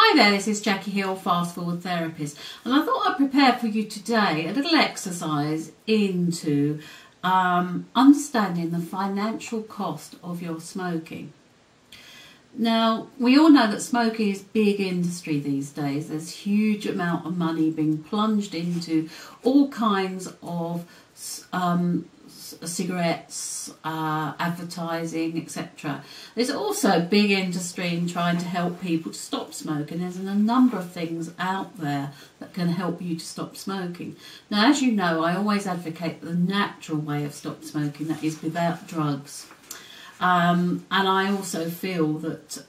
Hi there, this is Jackie Hill, Fast Forward Therapies, and I thought I'd prepare for you today a little exercise into understanding the financial cost of your smoking. Now, we all know that smoking is big industry these days. There's a huge amount of money being plunged into all kinds of cigarettes, advertising, etc. There's also a big industry in trying to help people to stop smoking. There's a number of things out there that can help you to stop smoking. Now, as you know, I always advocate the natural way of stop smoking, that is without drugs. And I also feel that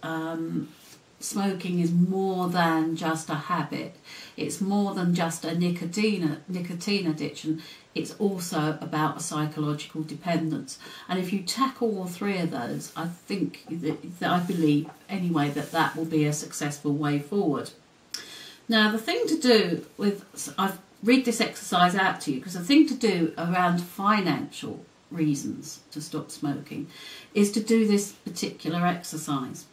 smoking is more than just a habit. It's more than just a nicotine addiction. It's also about a psychological dependence. And if you tackle all three of those, I think that I believe anyway that will be a successful way forward. Now, the thing to do with, I've read this exercise out to you because the thing to do around financial reasons to stop smoking is to do this particular exercise.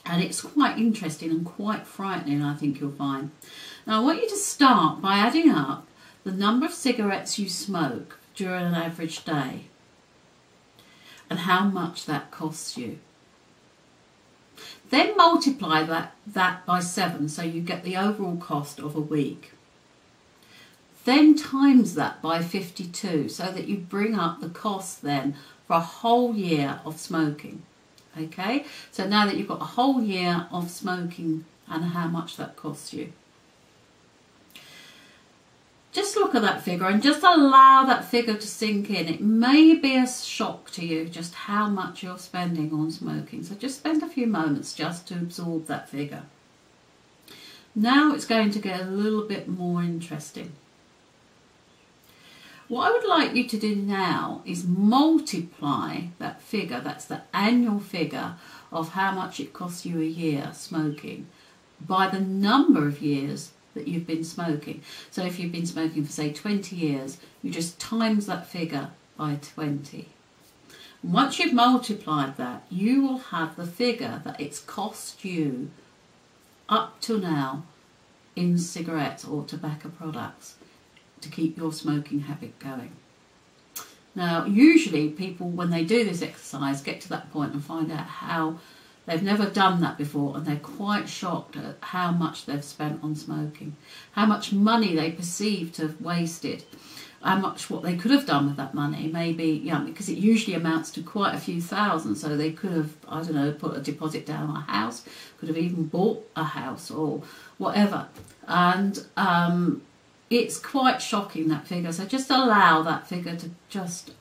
And it's quite interesting and quite frightening, I think you'll find. Now, I want you to start by adding up the number of cigarettes you smoke during an average day and how much that costs you. Then multiply that by 7, so you get the overall cost of a week. Then times that by 52, so that you bring up the cost then for a whole year of smoking. Okay, so now that you've got a whole year of smoking and how much that costs you. Just look at that figure and just allow that figure to sink in. It may be a shock to you just how much you're spending on smoking. So just spend a few moments just to absorb that figure. Now it's going to get a little bit more interesting. What I would like you to do now is multiply that figure, that's the annual figure of how much it costs you a year smoking, by the number of years that you've been smoking. So if you've been smoking for say 20 years, you just times that figure by 20. And once you've multiplied that, you will have the figure that it's cost you up to now in cigarettes or tobacco products to keep your smoking habit going. Now, usually people, when they do this exercise, get to that point and find out how they've never done that before, and they're quite shocked at how much they've spent on smoking, how much money they perceive to have wasted, how much what they could have done with that money, maybe, because it usually amounts to quite a few thousand, so they could have, I don't know, put a deposit down on a house, could have even bought a house or whatever. And it's quite shocking, that figure. So just allow that figure to just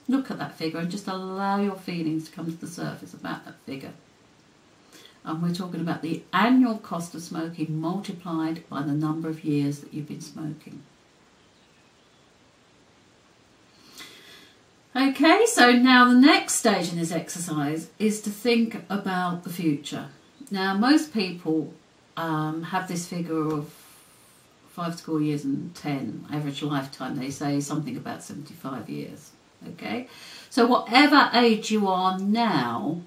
look at that figure and just allow your feelings to come to the surface about that figure. And we're talking about the annual cost of smoking multiplied by the number of years that you've been smoking. Okay, so now the next stage in this exercise is to think about the future. Now, most people have this figure of 5 school years and 10 average lifetime. They say something about 75 years. Okay, so whatever age you are now,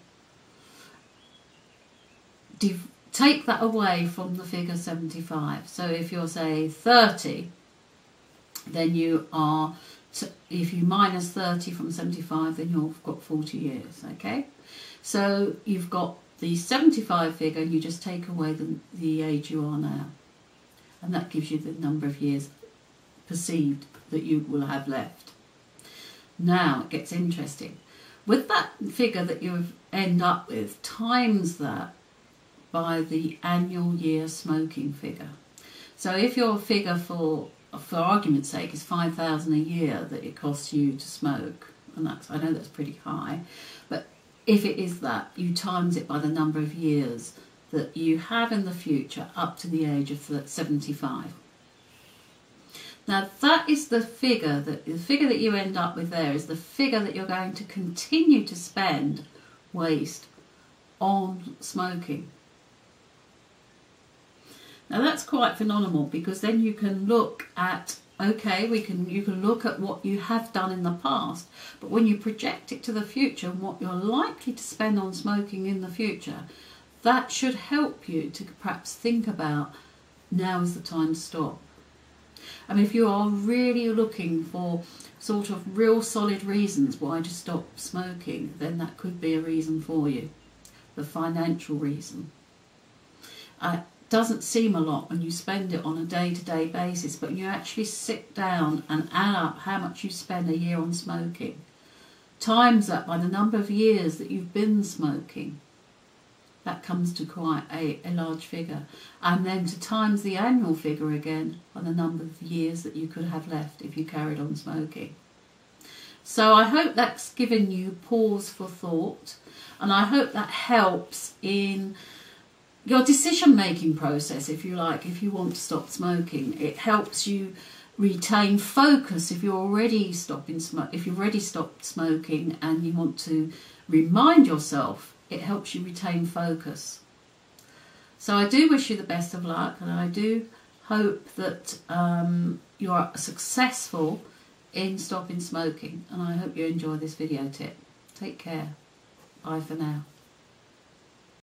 take that away from the figure 75. So if you're say 30, then you are, if you minus 30 from 75, then you've got 40 years. Okay, so you've got the 75 figure and you just take away the age you are now. And that gives you the number of years perceived that you will have left. Now it gets interesting. With that figure that you end up with, times that by the annual year smoking figure. So if your figure, for argument's sake, is 5,000 a year that it costs you to smoke, and I know that's pretty high, but if it is that, you times it by the number of years that you have in the future up to the age of 75. Now that is the figure that you end up with. There is the figure that you're going to continue to waste on smoking. Now that's quite phenomenal, because then you can look at, okay, you can look at what you have done in the past, but when you project it to the future and what you're likely to spend on smoking in the future, that should help you to perhaps think about, now is the time to stop. I mean, if you are really looking for sort of real solid reasons why to stop smoking, then that could be a reason for you, the financial reason. It doesn't seem a lot when you spend it on a day-to-day basis, but you actually sit down and add up how much you spend a year on smoking, times that by the number of years that you've been smoking, that comes to quite a large figure. And then to times the annual figure again by the number of years that you could have left if you carried on smoking. So I hope that's given you pause for thought, and I hope that helps in your decision-making process, if you like, if you want to stop smoking. It helps you retain focus if you're already if you've already stopped smoking and you want to remind yourself. It helps you retain focus. So I do wish you the best of luck, and I do hope that you are successful in stopping smoking, and I hope you enjoy this video tip. Take care. Bye for now.